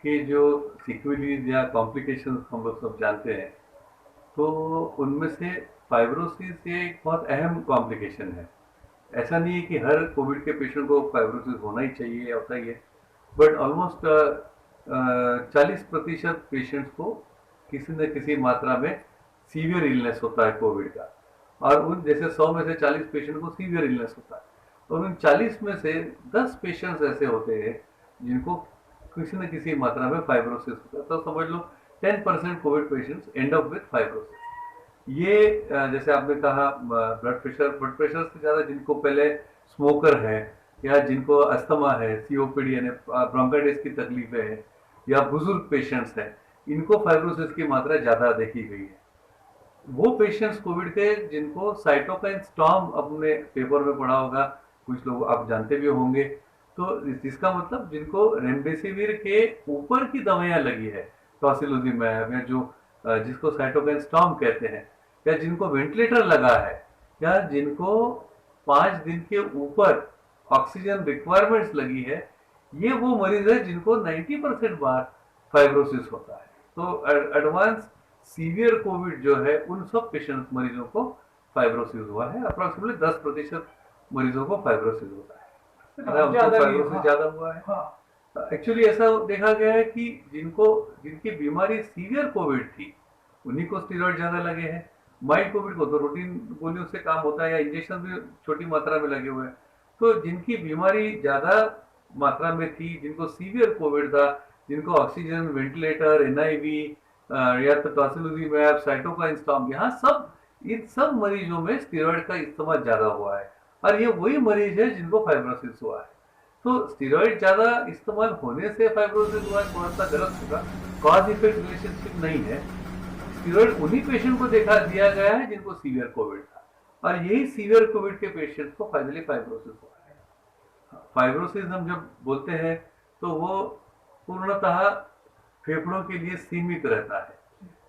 के जो सिक्वेलीज या कॉम्प्लिकेशंस हम लोग सब जानते हैं, तो उनमें से फाइब्रोसिस ये एक बहुत अहम कॉम्प्लिकेशन है। ऐसा नहीं है कि हर कोविड के पेशेंट को फाइब्रोसिस होना ही चाहिए, होता ही है, बट ऑलमोस्ट 40% पेशेंट्स को किसी न किसी मात्रा में सीवियर इलनेस होता है कोविड का। और उन जैसे 100 में से 40 पेशेंट को सीवियर इलनेस होता है, और उन 40 में से 10 पेशेंट्स ऐसे होते हैं जिनको किसी न किसी मात्रा में फाइब्रोसिस होता है। तो समझ लो 10% Covid patients and up with fibrosis. ये जैसे आपने कहा ब्लड प्रेशर से ज़्यादा जिनको पहले स्मोकर है, या जिनको अस्थमा है, सीओपीडी यानी ब्रोंकाइटिस की तकलीफें हैं, या बुजुर्ग पेशेंट्स हैं, इनको फाइब्रोसिस की मात्रा ज़्यादा देखी गई है। वो पेशेंट्स कोविड के जिनको साइटोकाइन स्टॉर्म अपने पेपर में पढ़ा होगा, कुछ लोग आप जानते भी होंगे, तो जिसका मतलब जिनको रेमडेसिविर के ऊपर की दवाइयां लगी है, टॉसिलुजिमैब, या जो जिसको साइटोकाइन स्टॉर्म कहते हैं, या जिनको वेंटिलेटर लगा है, या जिनको 5 दिन के ऊपर ऑक्सीजन रिक्वायरमेंट्स लगी है, ये वो मरीज है जिनको 90% बार फाइब्रोसिस होता है। तो एडवांस सीवियर कोविड जो है, उन सब पेशेंट मरीजों को फाइब्रोसिस हुआ है। अप्रोक्सीमेटली 10% मरीजों को फाइब्रोसिस होता है, फाइब्रोसिस ज्यादा हुआ है। एक्चुअली ऐसा देखा गया है कि जिनकी बीमारी सीवियर कोविड थी, उन्हीं को स्टीरॉइड ज्यादा लगे हैं। माइल्ड कोविड को तो रूटीन गोलियों से काम होता है, या इंजेक्शन भी छोटी मात्रा में लगे हुए हैं। तो जिनकी बीमारी ज्यादा मात्रा में थी, जिनको सीवियर कोविड था, जिनको ऑक्सीजन, वेंटिलेटर, एनआईवी, या तो टॉसिलुजिमैब, साइटोकाइन स्टॉर्म, यहाँ सब इन सब मरीजों में स्टीरॉइड का इस्तेमाल ज्यादा हुआ है, और ये वही मरीज है जिनको फाइब्रोसिस हुआ है। तो स्टीरॉइड ज्यादा इस्तेमाल होने से फाइब्रोसिस हुआ है, थोड़ा सा गलत होगा, कॉज इफेक्ट रिलेशनशिप नहीं है। स्टीरॉइड उन्हीं पेशेंट को दिया गया है जिनको सीवियर कोविड था, और यही सीवियर कोविड के पेशेंट को फाइनली फाइब्रोसिस हुआ है। फाइब्रोसिस हम जब बोलते हैं तो वो पूर्णतः फेफड़ों के लिए सीमित रहता है।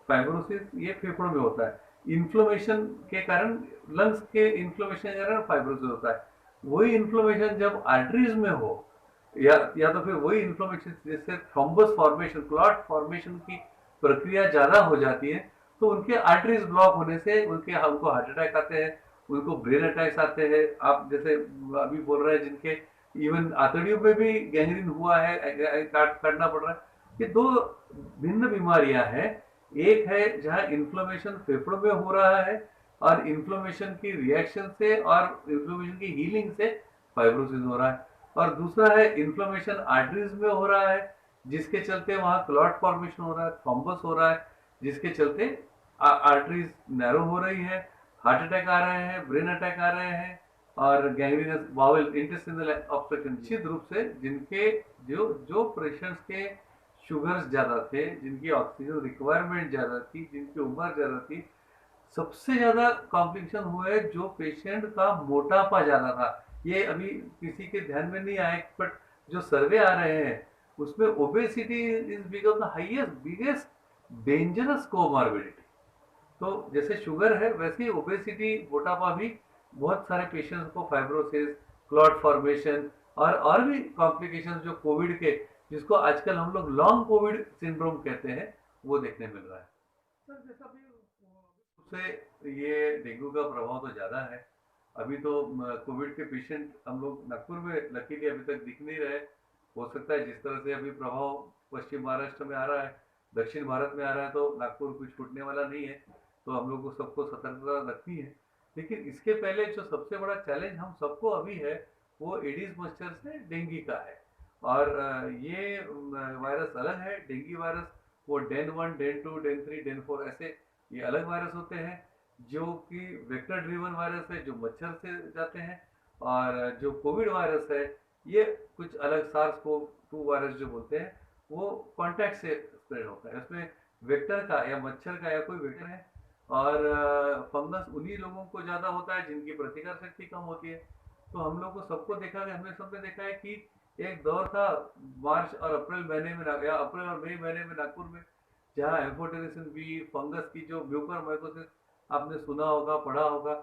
फाइब्रोसिस ये फेफड़ों में होता है, इन्फ्लेमेशन के कारण, लंग्स के इन्फ्लेमेशन के कारण फाइब्रोसिस होता है। वही इन्फ्लेमेशन जब आर्टरीज में हो, या तो फिर वही इन्फ्लेमेशन जिससे थ्रोम्बस फॉर्मेशन, क्लॉट फॉर्मेशन की प्रक्रिया ज्यादा हो जाती है, तो उनके आर्टरीज ब्लॉक होने से उनको हार्ट अटैक आते हैं, उनको ब्रेन अटैक्स आते हैं। आप जैसे अभी बोल रहे हैं जिनके इवन आंतड़ियों में भी गैंग्रीन हुआ है, काटना पड़ रहा है। ये दो भिन्न बीमारियां हैं। एक है जहां इन्फ्लेमेशन फेफड़ों में हो रहा है, और इन्फ्लेमेशन की रिएक्शन से और इन्फ्लेमेशन की हीलिंग से फाइब्रोसिस हो रहा है। और दूसरा है इन्फ्लेमेशन आर्टरीज में हो रहा है, जिसके चलते वहां क्लॉट फॉर्मेशन हो रहा है, थ्रोम्बस हो रहा है, जिसके चलते आर्टरीज नैरो हो रही है, हार्ट अटैक आ रहे हैं, ब्रेन अटैक आ रहे हैं, और गैंग्रीनस बाउल इंटेस्टिनल ऑब्स्ट्रक्शन। निश्चित रूप से जिनके जो जो पेशेंट्स के शुगर्स ज्यादा थे, जिनकी ऑक्सीजन रिक्वायरमेंट ज्यादा थी, जिनकी उम्र ज्यादा थी, सबसे ज्यादा कॉम्प्लिकेशन हुए जो पेशेंट का मोटापा ज्यादा था। ये अभी किसी के ध्यान में नहीं आए, बट जो सर्वे आ रहे हैं उसमें obesity is become the highest biggest dangerous comorbidity. तो जैसे शुगर है, वैसे ही ओबेसिटी, मोटापा भी बहुत सारे पेशेंट्स को फाइब्रोसिस, क्लॉट फॉर्मेशन, और भी कॉम्प्लिकेशन जो कोविड के, जिसको आजकल हम लोग लॉन्ग कोविड सिंड्रोम कहते हैं, वो देखने मिल रहा है। सर जैसा भी उससे ये डेंगू का प्रभाव तो ज्यादा है। अभी तो कोविड के पेशेंट हम लोग नागपुर में लकीली अभी तक दिख नहीं रहे। हो सकता है जिस तरह से अभी प्रभाव पश्चिम महाराष्ट्र में आ रहा है, दक्षिण भारत में आ रहा है, तो नागपुर कुछ छूटने वाला नहीं है। तो हम लोग को सबको सतर्कता रखनी है। लेकिन इसके पहले जो सबसे बड़ा चैलेंज हम सबको अभी है, वो एडिस मच्छर से डेंगू का है। और ये वायरस अलग है। डेंगू वायरस वो डेन 1, डेन 2, डेन 3, डेन 4 ऐसे ये अलग वायरस होते हैं, जो कि वेक्टर ड्रिवन वायरस है, जो मच्छर से जाते हैं। और जो कोविड वायरस है, ये कुछ अलग सार्स कोव 2 वायरस जो बोलते हैं, वो कांटेक्ट से स्प्रेड होता है। उसमें वेक्टर का या मच्छर का या कोई वेक्टर है। और फंगस उन्हीं लोगों को ज्यादा होता है जिनकी प्रतिकार शक्ति कम होती है। तो हम लोग को सबको देखा है, हमने सबने देखा है कि एक दौर था मार्च और अप्रैल महीने में, या अप्रैल और मई महीने में नागपुर में, जहाँ एम्फोटेरिसिन बी फंगस की जो म्यूकरमाइकोसिस आपने सुना होगा, पढ़ा होगा।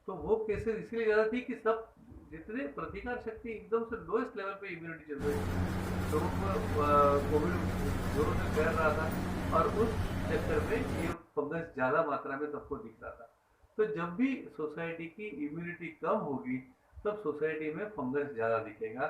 तो वो केसेस इसलिए ज्यादा थी कि सब जितने प्रतिकार शक्ति एकदम से लोएस्ट लेवल पे इम्यूनिटी चल रही थी, तो कोविड फैल रहा था और उस चक्कर में ये फंगस ज़्यादा मात्रा में सबको दिख रहा था। तो जब भी सोसाइटी की इम्यूनिटी कम होगी तब सोसाइटी में फंगस ज़्यादा दिखेगा,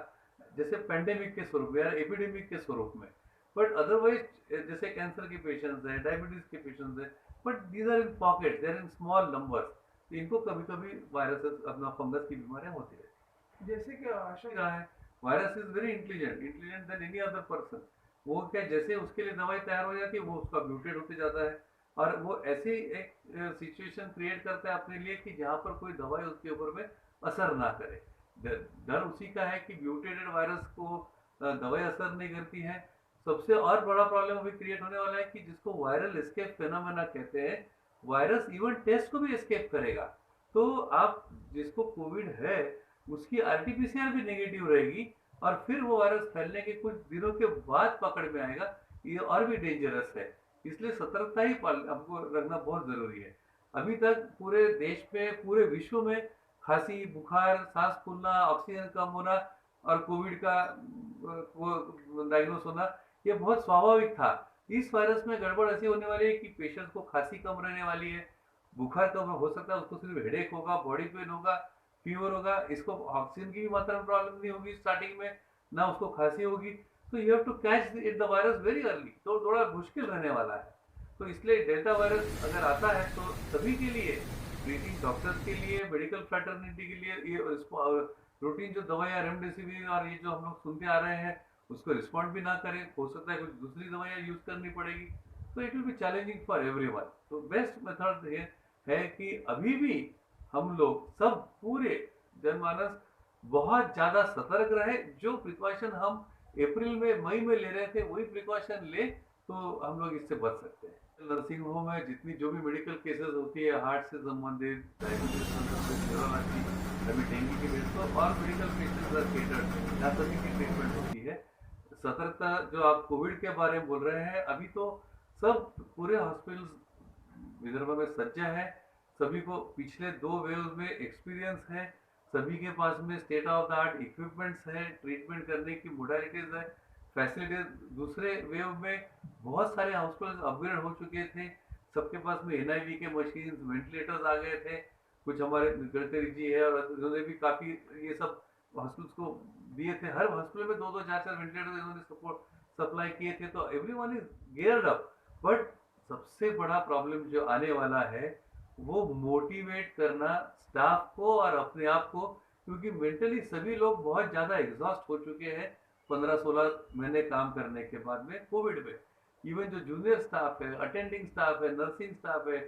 जैसे पेंडेमिक के स्वरूप या एपिडेमिक के स्वरूप में। बट अदरवाइज जैसे कैंसर के पेशेंट्स हैं, डायबिटीज के पेशेंट्स हैं, but these are in pocket, they are in small numbers, तो इनको कभी कभी वायरसेस अपना फंगस की बीमारियां होती रहती है। जैसे कि आशा रहा है, virus is very intelligent then any other person. वो क्या, जैसे उसके लिए दवाई तैयार हो जाती है वो उसका म्यूटेट होते जाता है और वो ऐसी एक सिचुएशन क्रिएट करता है अपने लिए कि जहाँ पर कोई दवाई उसके ऊपर में असर ना करे। डर उसी का है कि म्यूटेटेड वायरस को दवाई असर नहीं करती है। सबसे और बड़ा प्रॉब्लम अभी क्रिएट होने वाला है कि जिसको वायरल एस्केप फेनोमेना कहते हैं, वायरस इवन टेस्ट को भी एस्केप करेगा। तो आप जिसको कोविड है उसकी आरटीपीसीआर भी नेगेटिव रहेगी और फिर वो वायरस फैलने के कुछ दिनों के बाद पकड़ में आएगा। ये और भी डेंजरस है, इसलिए सतर्कता ही हमको रखना बहुत जरूरी है। अभी तक पूरे देश में, पूरे विश्व में खांसी, बुखार, सांस फूलना, ऑक्सीजन कम होना और कोविड का वो डायग्नोस होना ये बहुत स्वाभाविक था। इस वायरस में गड़बड़ ऐसी होने वाली है कि पेशेंट को खांसी कम रहने वाली है, बुखार कम हो सकता है, उसको सिर्फ हेडेक होगा, बॉडी पेन होगा, फीवर होगा, इसको ऑक्सीजन की भी मात्रा में प्रॉब्लम नहीं होगी स्टार्टिंग में, ना उसको खांसी होगी। तो you have to catch the virus very early, तो थोड़ा मुश्किल रहने वाला है। तो इसलिए डेल्टा वायरस अगर आता है तो सभी के लिए, ट्रीटिंग डॉक्टर्स के लिए, मेडिकल फ्रेटर्निटी के लिए, ये रूटीन जो दवाइयाँ रेमडेसिविर और ये जो हम लोग सुनते आ रहे हैं उसको रिस्पॉन्ड भी ना करें, हो सकता है कुछ दूसरी दवाइयाँ यूज करनी पड़ेगी, तो it will be challenging for everyone. तो बेस्ट मेथड ये है कि अभी भी हम लोग सब पूरे जनमानस बहुत ज्यादा सतर्क रहे। जो प्रिकॉशन हम अप्रैल में, मई में ले रहे थे वही प्रिकॉशन ले तो हम लोग इससे बच सकते हैं। नर्सिंग होम में जितनी जो भी मेडिकल केसेस होती है, हार्ट से संबंधित, डायबिटीज से संबंधित, अभी डेंगू की बेस पर और मेडिकल पेशेंट्स आर केटर्ड, यहाँ सभी की ट्रीटमेंट होती है। सतर्कता जो आप कोविड के बारे में बोल रहे हैं, अभी तो सब पूरे हॉस्पिटल्स विदर्भ में सज्जा है, सभी को पिछले 2 वेव में एक्सपीरियंस है, सभी के पास में state of the art equipments है, ट्रीटमेंट करने की मोडालिटीज है, फैसिलिटीज। दूसरे वेव में बहुत सारे हॉस्पिटल्स अपग्रेड हो चुके थे, सबके पास में एनआईवी के मशीन, वेंटिलेटर्स आ गए थे। कुछ हमारे गडकरी जी है और उन्होंने भी काफी ये सब हॉस्पिटल्स को दिए थे, हर हॉस्पिटल में 2-2, 4-4 वेंटिलेटर इन्होंने सपोर्ट सप्लाई किए थे। तो everyone is geared up. But सबसे बड़ा प्रॉब्लम जो आने वाला है वो मोटिवेट करना स्टाफ को और अपने आप को, क्योंकि मेंटली सभी लोग बहुत ज्यादा एग्जॉस्ट हो चुके हैं 15-16 महीने काम करने के बाद में कोविड में। इवन जो जूनियर स्टाफ है, अटेंडिंग स्टाफ है, नर्सिंग स्टाफ है,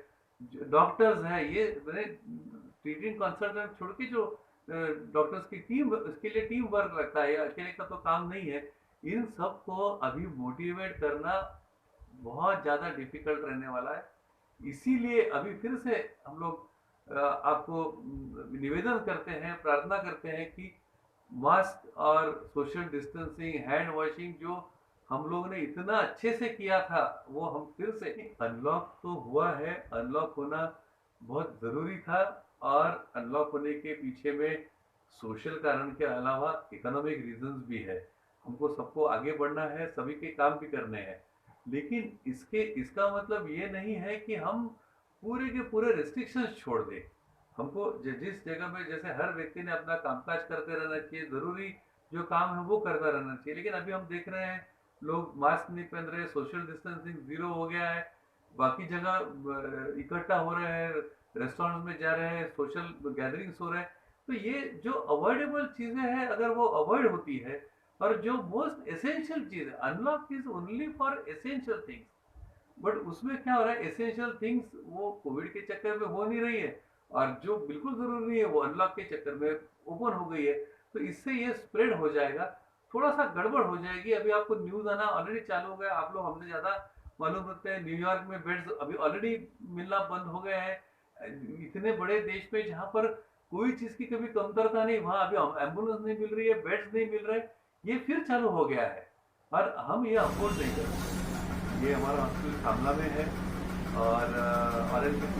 डॉक्टर्स है, ये मैंने ट्रीटिंग कंसल्टेंट छोड़ के जो डॉक्टर्स की टीम, इसके लिए टीम वर्क लगता है, अकेले का तो काम नहीं है। इन सब को अभी मोटिवेट करना बहुत ज्यादा डिफिकल्ट रहने वाला है। इसीलिए अभी फिर से हम लोग आपको निवेदन करते हैं, प्रार्थना करते हैं कि मास्क और सोशल डिस्टेंसिंग, हैंड वॉशिंग जो हम लोग ने इतना अच्छे से किया था वो हम फिर से, अनलॉक तो हुआ है, अनलॉक होना बहुत जरूरी था और अनलॉक होने के पीछे में सोशल कारण के अलावा इकोनॉमिक रीजंस भी है। हमको सबको आगे बढ़ना है, सभी के काम भी करने हैं, लेकिन इसका मतलब ये नहीं है कि हम पूरे के पूरे रेस्ट्रिक्शंस छोड़ दें। हमको जिस जगह में, जैसे हर व्यक्ति ने अपना कामकाज करते रहना चाहिए, जरूरी जो काम है वो करता रहना चाहिए, लेकिन अभी हम देख रहे हैं लोग मास्क नहीं पहन रहे, सोशल डिस्टेंसिंग 0 हो गया है, बाकी जगह इकट्ठा हो रहे हैं, रेस्टोरेंट में जा रहे हैं, सोशल गैदरिंग्स हो रहे हैं। तो ये जो अवॉइडेबल चीजें हैं अगर वो अवॉइड होती है, और जो मोस्ट एसेंशियल चीज है, unlock is only for essential things, but उसमें क्या हो रहा है, एसेंशियल थिंग्स वो कोविड के चक्कर में हो नहीं रही है और जो बिल्कुल जरूरी नहीं है वो अनलॉक के चक्कर में ओपन हो गई है। तो इससे ये स्प्रेड हो जाएगा, थोड़ा सा गड़बड़ हो जाएगी। अभी आपको न्यूज आना ऑलरेडी चालू हो गया, आप लोग हमसे ज्यादा मालूम रखते हैं। न्यूयॉर्क में बेड्स अभी ऑलरेडी मिलना बंद हो गए हैं। इतने बड़े देश में जहां पर कोई चीज की कभी कमतरता नहीं, वहां अभी एम्बुलेंस नहीं मिल रही है, बेड्स नहीं मिल रहे, ये फिर चालू हो गया है और हम ये अफोर्ड नहीं कर सकते। ये हमारा हॉस्पिटल कामला में है और RLCC